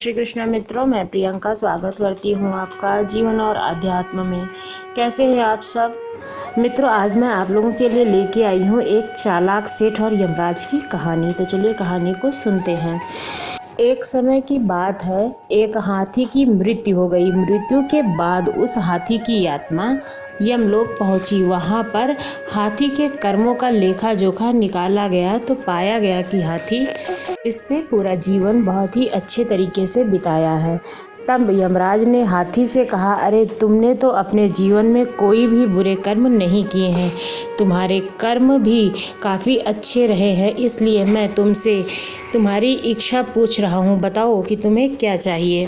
श्री कृष्ण मित्रों, मैं प्रियंका स्वागत करती हूँ आपका जीवन और अध्यात्म में। कैसे हैं आप सब मित्रों? आज मैं आप लोगों के लिए लेके आई हूँ एक चालाक सेठ और यमराज की कहानी। तो चलिए कहानी को सुनते हैं। एक समय की बात है, एक हाथी की मृत्यु हो गई। मृत्यु के बाद उस हाथी की आत्मा यमलोक पहुंची। वहां पर हाथी के कर्मों का लेखा जोखा निकाला गया तो पाया गया कि हाथी इसने पूरा जीवन बहुत ही अच्छे तरीके से बिताया है। तब यमराज ने हाथी से कहा, अरे तुमने तो अपने जीवन में कोई भी बुरे कर्म नहीं किए हैं, तुम्हारे कर्म भी काफ़ी अच्छे रहे हैं, इसलिए मैं तुमसे तुम्हारी इच्छा पूछ रहा हूँ। बताओ कि तुम्हें क्या चाहिए,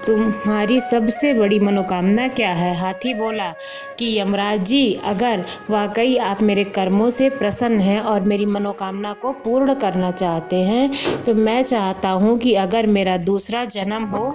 तुम्हारी सबसे बड़ी मनोकामना क्या है? हाथी बोला कि यमराज जी, अगर वाकई आप मेरे कर्मों से प्रसन्न हैं और मेरी मनोकामना को पूर्ण करना चाहते हैं तो मैं चाहता हूँ कि अगर मेरा दूसरा जन्म हो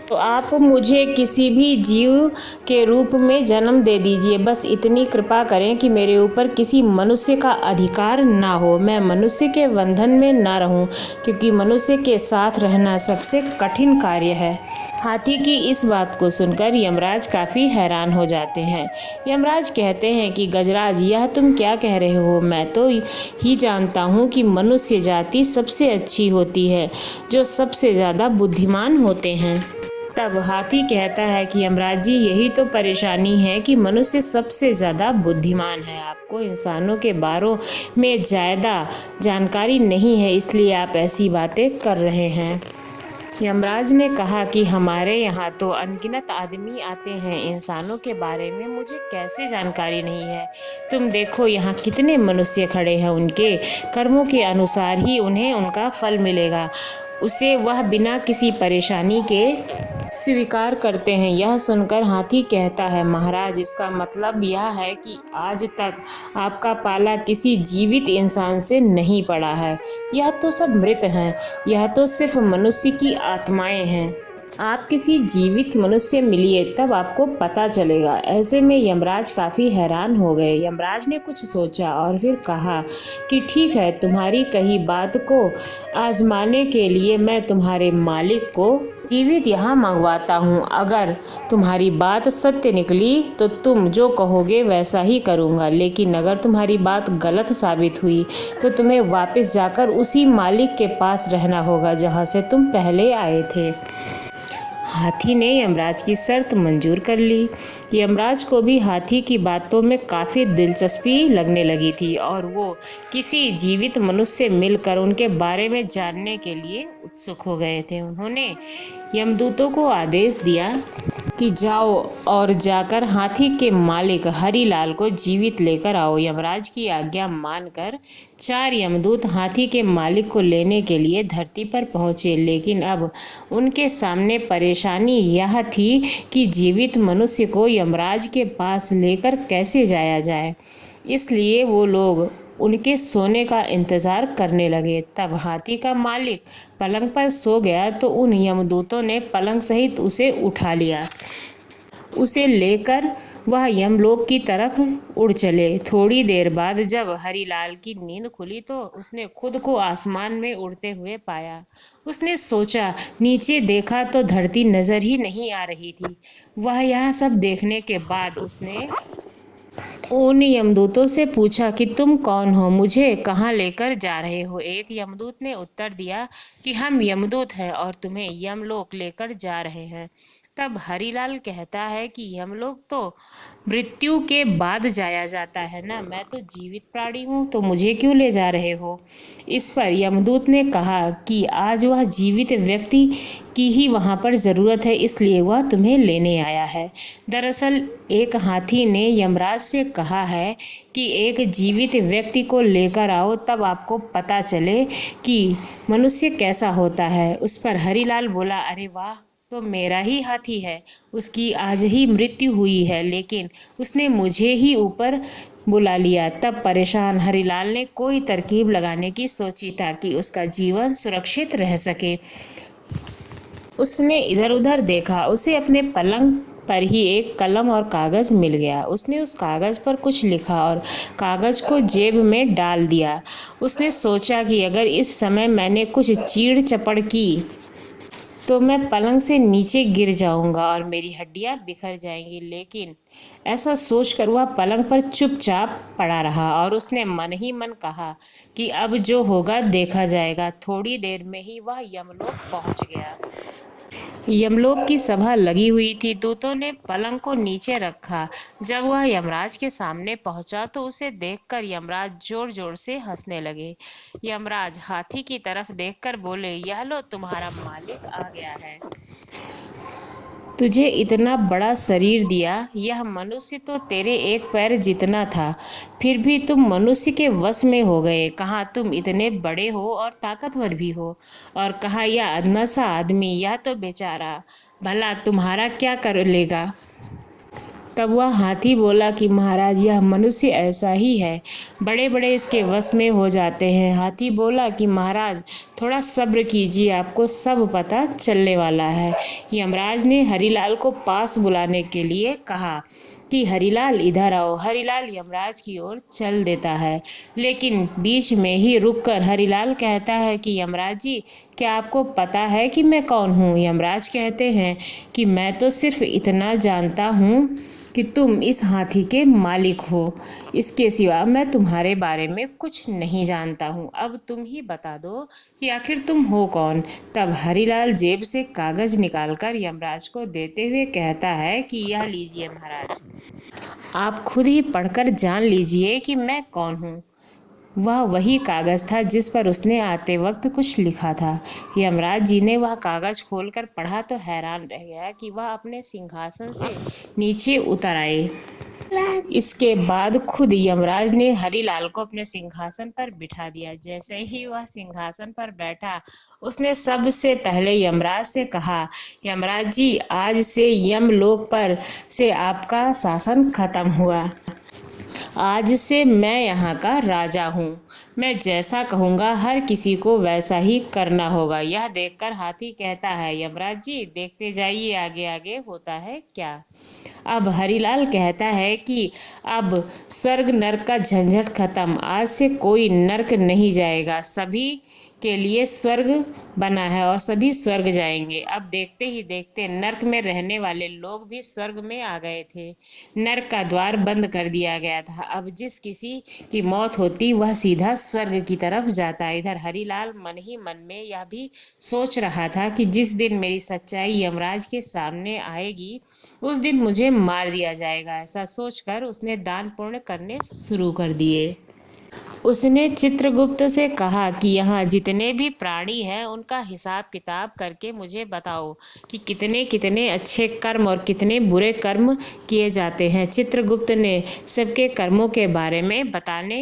तो आप मुझे किसी भी जीव के रूप में जन्म दे दीजिए। बस इतनी कृपा करें कि मेरे ऊपर किसी मनुष्य का अधिकार ना हो, मैं मनुष्य के बंधन में ना रहूं, क्योंकि मनुष्य के साथ रहना सबसे कठिन कार्य है। हाथी की इस बात को सुनकर यमराज काफ़ी हैरान हो जाते हैं। यमराज कहते हैं कि गजराज, यह तुम क्या कह रहे हो? मैं तो ही जानता हूँ कि मनुष्य जाति सबसे अच्छी होती है, जो सबसे ज़्यादा बुद्धिमान होते हैं। तब हाथी कहता है कि यमराज जी, यही तो परेशानी है कि मनुष्य सबसे ज़्यादा बुद्धिमान है। आपको इंसानों के बारे में ज़्यादा जानकारी नहीं है, इसलिए आप ऐसी बातें कर रहे हैं। यमराज ने कहा कि हमारे यहाँ तो अनगिनत आदमी आते हैं, इंसानों के बारे में मुझे कैसे जानकारी नहीं है? तुम देखो यहाँ कितने मनुष्य खड़े हैं, उनके कर्मों के अनुसार ही उन्हें उनका फल मिलेगा, उसे वह बिना किसी परेशानी के स्वीकार करते हैं। यह सुनकर हाथी कहता है, महाराज, इसका मतलब यह है कि आज तक आपका पाला किसी जीवित इंसान से नहीं पड़ा है। यह तो सब मृत हैं, यह तो सिर्फ मनुष्य की आत्माएं हैं। आप किसी जीवित मनुष्य मिलिए, तब आपको पता चलेगा। ऐसे में यमराज काफ़ी हैरान हो गए। यमराज ने कुछ सोचा और फिर कहा कि ठीक है, तुम्हारी कही बात को आजमाने के लिए मैं तुम्हारे मालिक को जीवित यहाँ मंगवाता हूँ। अगर तुम्हारी बात सत्य निकली तो तुम जो कहोगे वैसा ही करूँगा, लेकिन अगर तुम्हारी बात गलत साबित हुई तो तुम्हें वापस जाकर उसी मालिक के पास रहना होगा जहाँ से तुम पहले आए थे। हाथी ने यमराज की शर्त मंजूर कर ली। यमराज को भी हाथी की बातों में काफ़ी दिलचस्पी लगने लगी थी और वो किसी जीवित मनुष्य से मिलकर उनके बारे में जानने के लिए उत्सुक हो गए थे। उन्होंने यमदूतों को आदेश दिया कि जाओ और जाकर हाथी के मालिक हरीलाल को जीवित लेकर आओ। यमराज की आज्ञा मानकर 4 यमदूत हाथी के मालिक को लेने के लिए धरती पर पहुंचे, लेकिन अब उनके सामने परेशानी यह थी कि जीवित मनुष्य को यमराज के पास लेकर कैसे जाया जाए। इसलिए वो लोग उनके सोने का इंतजार करने लगे। तब हाथी का मालिक पलंग पर सो गया तो उन यमदूतों ने पलंग सहित उसे उठा लिया। उसे लेकर वह यमलोक की तरफ उड़ चले। थोड़ी देर बाद जब हरीलाल की नींद खुली तो उसने खुद को आसमान में उड़ते हुए पाया। उसने सोचा, नीचे देखा तो धरती नजर ही नहीं आ रही थी। वह यह सब देखने के बाद उसने उन यमदूतों से पूछा कि तुम कौन हो, मुझे कहाँ लेकर जा रहे हो? एक यमदूत ने उत्तर दिया कि हम यमदूत हैं और तुम्हें यमलोक लेकर जा रहे हैं। तब हरीलाल कहता है कि यमलोक तो मृत्यु के बाद जाया जाता है ना, मैं तो जीवित प्राणी हूँ, तो मुझे क्यों ले जा रहे हो? इस पर यमदूत ने कहा कि आज वह जीवित व्यक्ति की ही वहाँ पर ज़रूरत है, इसलिए वह तुम्हें लेने आया है। दरअसल एक हाथी ने यमराज से कहा है कि एक जीवित व्यक्ति को लेकर आओ, तब आपको पता चले कि मनुष्य कैसा होता है। उस पर हरीलाल बोला, अरे वाह, तो मेरा ही हाथी है, उसकी आज ही मृत्यु हुई है, लेकिन उसने मुझे ही ऊपर बुला लिया। तब परेशान हरीलाल ने कोई तरकीब लगाने की सोची ताकि उसका जीवन सुरक्षित रह सके। उसने इधर उधर देखा, उसे अपने पलंग पर ही एक कलम और कागज मिल गया। उसने उस कागज पर कुछ लिखा और कागज को जेब में डाल दिया। उसने सोचा कि अगर इस समय मैंने कुछ चीड़ चपड़ की तो मैं पलंग से नीचे गिर जाऊंगा और मेरी हड्डियां बिखर जाएंगी। लेकिन ऐसा सोचकर वह पलंग पर चुपचाप पड़ा रहा और उसने मन ही मन कहा कि अब जो होगा देखा जाएगा। थोड़ी देर में ही वह यमलोक पहुंच गया। यमलोक की सभा लगी हुई थी। दूतों ने पलंग को नीचे रखा। जब वह यमराज के सामने पहुंचा तो उसे देखकर यमराज जोर जोर से हंसने लगे। यमराज हाथी की तरफ देखकर बोले, यह लो तुम्हारा मालिक आ गया है। तुझे इतना बड़ा शरीर दिया। यह मनुष्य तो तेरे एक पैर जितना था, फिर भी तुम मनुष्य के वश में हो गए। कहाँ तुम इतने बड़े हो और ताकतवर भी हो, और कहाँ यह अदना सा आदमी, यह तो बेचारा, भला तुम्हारा क्या कर लेगा। तब वह हाथी बोला कि महाराज, यह मनुष्य ऐसा ही है, बड़े बड़े इसके वश में हो जाते हैं। हाथी बोला कि महाराज थोड़ा सब्र कीजिए, आपको सब पता चलने वाला है। यमराज ने हरिलाल को पास बुलाने के लिए कहा कि हरिलाल इधर आओ। हरिलाल यमराज की ओर चल देता है, लेकिन बीच में ही रुककर हरिलाल कहता है कि यमराज जी, क्या आपको पता है कि मैं कौन हूँ। यमराज कहते हैं कि मैं तो सिर्फ इतना जानता हूँ कि तुम इस हाथी के मालिक हो, इसके सिवा मैं तुम्हारे बारे में कुछ नहीं जानता हूँ। अब तुम ही बता दो कि आखिर तुम हो कौन। तब हरिलाल जेब से कागज निकालकर यमराज को देते हुए कहता है कि यह लीजिए महाराज, आप खुद ही पढ़कर जान लीजिए कि मैं कौन हूँ। वह वही कागज था जिस पर उसने आते वक्त कुछ लिखा था। यमराज जी ने वह कागज खोलकर पढ़ा तो हैरान रह गया कि वह अपने सिंहासन से नीचे उतर आए। इसके बाद खुद यमराज ने हरिलाल को अपने सिंहासन पर बिठा दिया। जैसे ही वह सिंहासन पर बैठा, उसने सबसे पहले यमराज से कहा, यमराज जी, आज से यमलोक पर से आपका शासन खत्म हुआ। आज से मैं यहाँ का राजा हूँ। मैं जैसा कहूँगा हर किसी को वैसा ही करना होगा। यह देखकर हाथी कहता है, यमराज जी देखते जाइए आगे आगे होता है क्या। अब हरिलाल कहता है कि अब स्वर्ग नरक का झंझट खत्म। आज से कोई नरक नहीं जाएगा, सभी के लिए स्वर्ग बना है और सभी स्वर्ग जाएंगे। अब देखते ही देखते नरक में रहने वाले लोग भी स्वर्ग में आ गए थे। नरक का द्वार बंद कर दिया गया था। अब जिस किसी की मौत होती वह सीधा स्वर्ग की तरफ जाता। इधर हरिलाल मन ही मन में यह भी सोच रहा था कि जिस दिन मेरी सच्चाई यमराज के सामने आएगी उस दिन मुझे मार दिया जाएगा। ऐसा सोचकर उसने दान पुण्य करने शुरू कर दिए। उसने चित्रगुप्त से कहा कि यहाँ जितने भी प्राणी हैं उनका हिसाब किताब करके मुझे बताओ कि कितने कितने अच्छे कर्म और कितने बुरे कर्म किए जाते हैं। चित्रगुप्त ने सबके कर्मों के बारे में बताने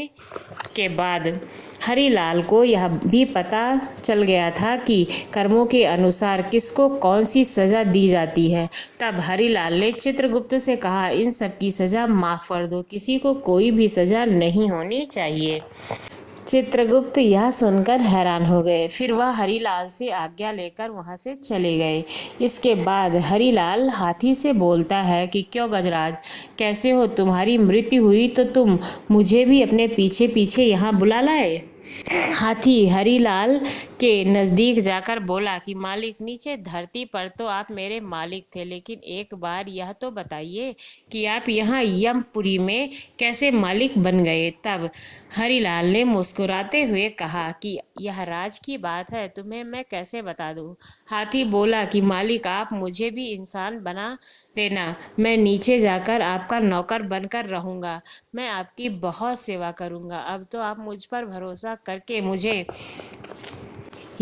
के बाद हरिलाल को यह भी पता चल गया था कि कर्मों के अनुसार किसको कौन सी सज़ा दी जाती है। तब हरिलाल ने चित्रगुप्त से कहा, इन सब की सज़ा माफ़ कर दो, किसी को कोई भी सज़ा नहीं होनी चाहिए। चित्रगुप्त यह सुनकर हैरान हो गए। फिर वह हरिलाल से आज्ञा लेकर वहां से चले गए। इसके बाद हरिलाल हाथी से बोलता है कि क्यों गजराज, कैसे हो, तुम्हारी मृत्यु हुई तो तुम मुझे भी अपने पीछे पीछे यहाँ बुला लाए। हाथी हरिलाल के नज़दीक जाकर बोला कि मालिक, नीचे धरती पर तो आप मेरे मालिक थे, लेकिन एक बार यह तो बताइए कि आप यहाँ यमपुरी में कैसे मालिक बन गए। तब हरिलाल ने मुस्कुराते हुए कहा कि यह राज की बात है, तुम्हें मैं कैसे बता दूँ। हाथी बोला कि मालिक, आप मुझे भी इंसान बना देना, मैं नीचे जाकर आपका नौकर बनकर रहूँगा, मैं आपकी बहुत सेवा करूँगा। अब तो आप मुझ पर भरोसा करके मुझे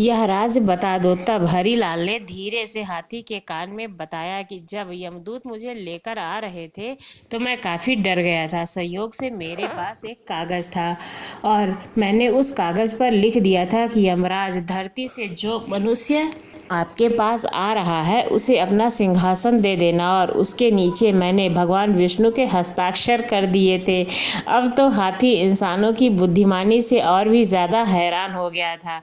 यह राज बता दो। तब हरिलाल ने धीरे से हाथी के कान में बताया कि जब यमदूत मुझे लेकर आ रहे थे तो मैं काफ़ी डर गया था। संयोग से मेरे पास एक कागज़ था और मैंने उस कागज़ पर लिख दिया था कि यमराज, धरती से जो मनुष्य आपके पास आ रहा है उसे अपना सिंहासन दे देना, और उसके नीचे मैंने भगवान विष्णु के हस्ताक्षर कर दिए थे। अब तो हाथी इंसानों की बुद्धिमानी से और भी ज़्यादा हैरान हो गया था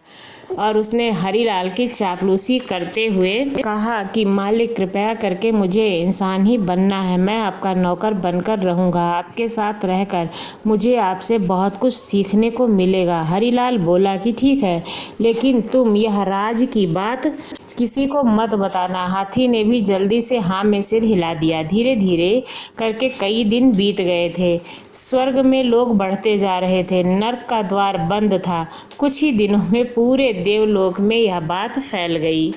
और उसने हरिलाल की चापलूसी करते हुए कहा कि मालिक, कृपया करके मुझे इंसान ही बनना है, मैं आपका नौकर बनकर रहूँगा, आपके साथ रहकर मुझे आपसे बहुत कुछ सीखने को मिलेगा। हरिलाल बोला कि ठीक है, लेकिन तुम यह राज की बात किसी को मत बताना। हाथी ने भी जल्दी से हाँ में सिर हिला दिया। धीरे धीरे करके कई दिन बीत गए थे। स्वर्ग में लोग बढ़ते जा रहे थे। नर्क का द्वार बंद था। कुछ ही दिनों में पूरे देवलोक में यह बात फैल गई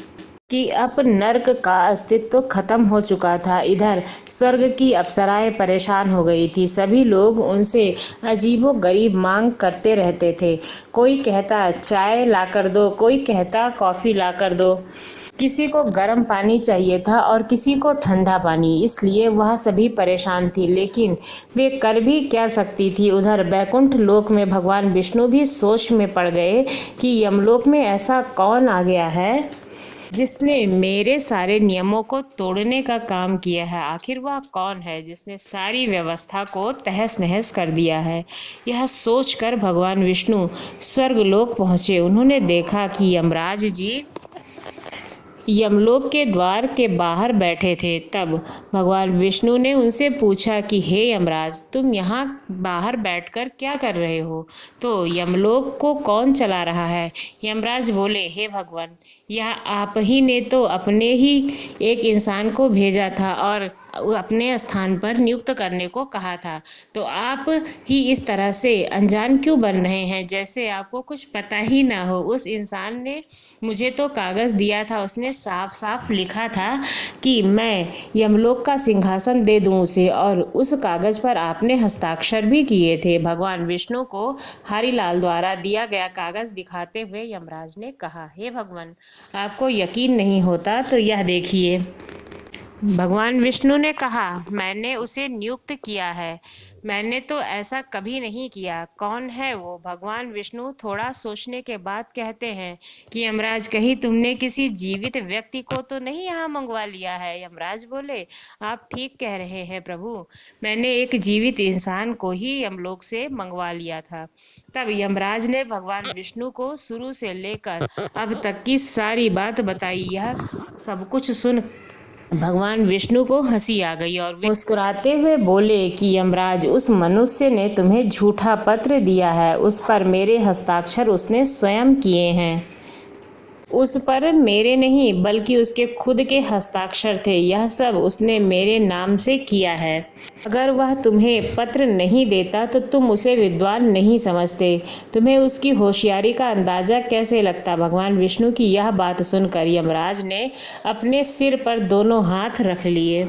कि अब नर्क का अस्तित्व खत्म हो चुका था। इधर स्वर्ग की अप्सराएं परेशान हो गई थी। सभी लोग उनसे अजीबोगरीब मांग करते रहते थे। कोई कहता चाय लाकर दो, कोई कहता कॉफ़ी लाकर दो। किसी को गर्म पानी चाहिए था और किसी को ठंडा पानी। इसलिए वह सभी परेशान थी, लेकिन वे कर भी क्या सकती थी। उधर बैकुंठ लोक में भगवान विष्णु भी सोच में पड़ गए कि यमलोक में ऐसा कौन आ गया है जिसने मेरे सारे नियमों को तोड़ने का काम किया है। आखिर वह कौन है जिसने सारी व्यवस्था को तहस नहस कर दिया है। यह सोचकर भगवान विष्णु स्वर्गलोक पहुँचे। उन्होंने देखा कि यमराज जी यमलोक के द्वार के बाहर बैठे थे। तब भगवान विष्णु ने उनसे पूछा कि हे यमराज, तुम यहाँ बाहर बैठकर क्या कर रहे हो? तो यमलोक को कौन चला रहा है? यमराज बोले, हे भगवान, यह आप ही ने तो अपने ही एक इंसान को भेजा था और अपने स्थान पर नियुक्त करने को कहा था। तो आप ही इस तरह से अनजान क्यों बन रहे हैं, जैसे आपको कुछ पता ही ना हो। उस इंसान ने मुझे तो कागज़ दिया था, उसमें साफ साफ लिखा था कि मैं यमलोक का सिंहासन दे दूं उसे, और उस कागज़ पर आपने हस्ताक्षर भी किए थे। भगवान विष्णु को हरिलाल द्वारा दिया गया कागज़ दिखाते हुए यमराज ने कहा, हे भगवान, आपको यकीन नहीं होता तो यह देखिए। भगवान विष्णु ने कहा, मैंने उसे नियुक्त किया है, मैंने तो ऐसा कभी नहीं किया। कौन है वो? भगवान विष्णु थोड़ा सोचने के बाद कहते हैं कि यमराज, कहीं तुमने किसी जीवित व्यक्ति को तो नहीं यहाँ मंगवा लिया है? यमराज बोले, आप ठीक कह रहे हैं प्रभु, मैंने एक जीवित इंसान को ही यमलोक से मंगवा लिया था। तब यमराज ने भगवान विष्णु को शुरू से लेकर अब तक की सारी बात बताई। यह सब कुछ सुन भगवान विष्णु को हंसी आ गई और वे मुस्कुराते हुए बोले कि यमराज, उस मनुष्य ने तुम्हें झूठा पत्र दिया है। उस पर मेरे हस्ताक्षर उसने स्वयं किए हैं। उस पर मेरे नहीं बल्कि उसके खुद के हस्ताक्षर थे। यह सब उसने मेरे नाम से किया है। अगर वह तुम्हें पत्र नहीं देता तो तुम उसे विद्वान नहीं समझते। तुम्हें उसकी होशियारी का अंदाजा कैसे लगता? भगवान विष्णु की यह बात सुनकर यमराज ने अपने सिर पर दोनों हाथ रख लिए।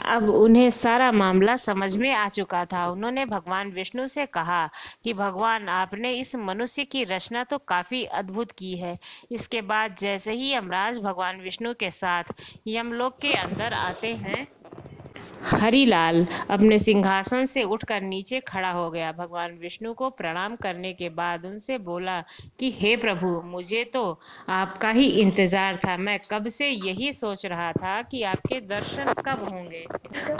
अब उन्हें सारा मामला समझ में आ चुका था। उन्होंने भगवान विष्णु से कहा कि भगवान, आपने इस मनुष्य की रचना तो काफ़ी अद्भुत की है। इसके बाद जैसे ही यमराज भगवान विष्णु के साथ यमलोक के अंदर आते हैं, हरिलाल अपने सिंहासन से उठकर नीचे खड़ा हो गया। भगवान विष्णु को प्रणाम करने के बाद उनसे बोला कि हे प्रभु, मुझे तो आपका ही इंतज़ार था। मैं कब से यही सोच रहा था कि आपके दर्शन कब होंगे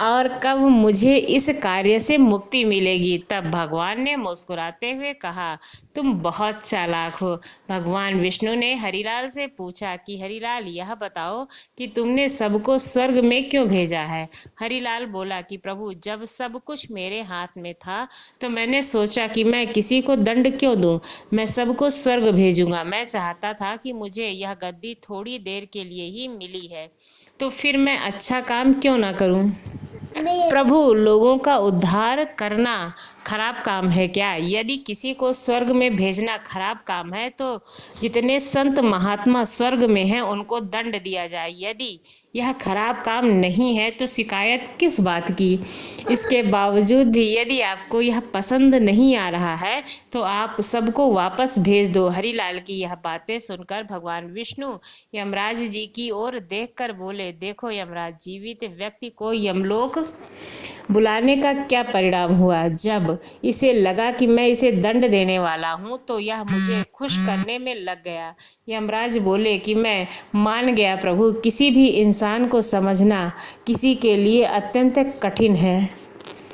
और कब मुझे इस कार्य से मुक्ति मिलेगी। तब भगवान ने मुस्कुराते हुए कहा, तुम बहुत चालाक हो। भगवान विष्णु ने हरिलाल से पूछा कि हरिलाल, यह बताओ कि तुमने सबको स्वर्ग में क्यों भेजा है? हरिलाल बोला कि प्रभु, जब सब कुछ मेरे हाथ में था तो मैंने सोचा कि मैं किसी को दंड क्यों दूं, मैं सबको स्वर्ग भेजूंगा। मैं चाहता था कि मुझे यह गद्दी थोड़ी देर के लिए ही मिली है, तो फिर मैं अच्छा काम क्यों ना करूं? प्रभु, लोगों का उद्धार करना खराब काम है क्या? यदि किसी को स्वर्ग में भेजना खराब काम है तो जितने संत महात्मा स्वर्ग में हैं उनको दंड दिया जाए। यदि यह खराब काम नहीं है तो शिकायत किस बात की? इसके बावजूद भी यदि आपको यह पसंद नहीं आ रहा है तो आप सबको वापस भेज दो। हरिलाल की यह बातें सुनकर भगवान विष्णु यमराज जी की ओर देखकर बोले, देखो यमराज, जीवित व्यक्ति को यमलोक बुलाने का क्या परिणाम हुआ? जब इसे लगा कि मैं इसे दंड देने वाला हूँ तो यह मुझे खुश करने में लग गया। यमराज बोले कि मैं मान गया प्रभु, किसी भी इंसान को समझना किसी के लिए अत्यंत कठिन है।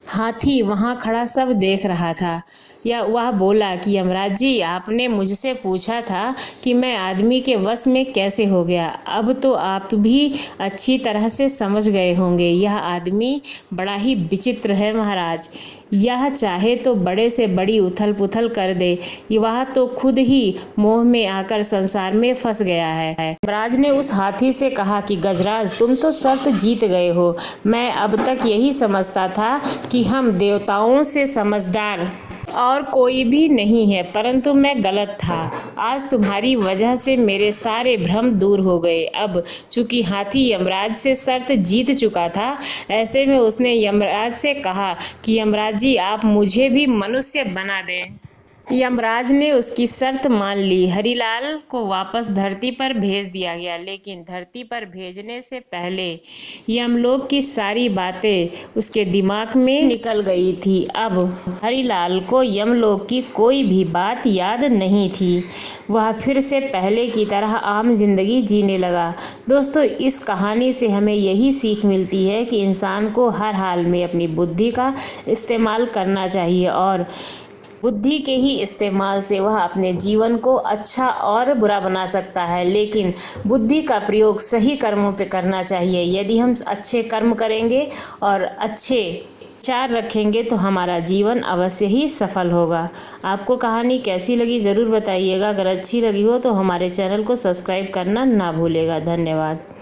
हाथी वहाँ खड़ा सब देख रहा था। या वह बोला कि यमराज जी, आपने मुझसे पूछा था कि मैं आदमी के वश में कैसे हो गया। अब तो आप भी अच्छी तरह से समझ गए होंगे। यह आदमी बड़ा ही विचित्र है महाराज। यह चाहे तो बड़े से बड़ी उथल पुथल कर दे। वह तो खुद ही मोह में आकर संसार में फंस गया है। यमराज ने उस हाथी से कहा कि गजराज, तुम तो शर्त जीत गए हो। मैं अब तक यही समझता था कि हम देवताओं से समझदार और कोई भी नहीं है, परंतु मैं गलत था। आज तुम्हारी वजह से मेरे सारे भ्रम दूर हो गए। अब चूंकि हाथी यमराज से शर्त जीत चुका था, ऐसे में उसने यमराज से कहा कि यमराज जी, आप मुझे भी मनुष्य बना दें। यमराज ने उसकी शर्त मान ली। हरिलाल को वापस धरती पर भेज दिया गया, लेकिन धरती पर भेजने से पहले यमलोक की सारी बातें उसके दिमाग में निकल गई थी। अब हरिलाल को यमलोक की कोई भी बात याद नहीं थी। वह फिर से पहले की तरह आम जिंदगी जीने लगा। दोस्तों, इस कहानी से हमें यही सीख मिलती है कि इंसान को हर हाल में अपनी बुद्धि का इस्तेमाल करना चाहिए और बुद्धि के ही इस्तेमाल से वह अपने जीवन को अच्छा और बुरा बना सकता है, लेकिन बुद्धि का प्रयोग सही कर्मों पे करना चाहिए। यदि हम अच्छे कर्म करेंगे और अच्छे विचार रखेंगे तो हमारा जीवन अवश्य ही सफल होगा। आपको कहानी कैसी लगी ज़रूर बताइएगा। अगर अच्छी लगी हो तो हमारे चैनल को सब्सक्राइब करना ना भूलेगा। धन्यवाद।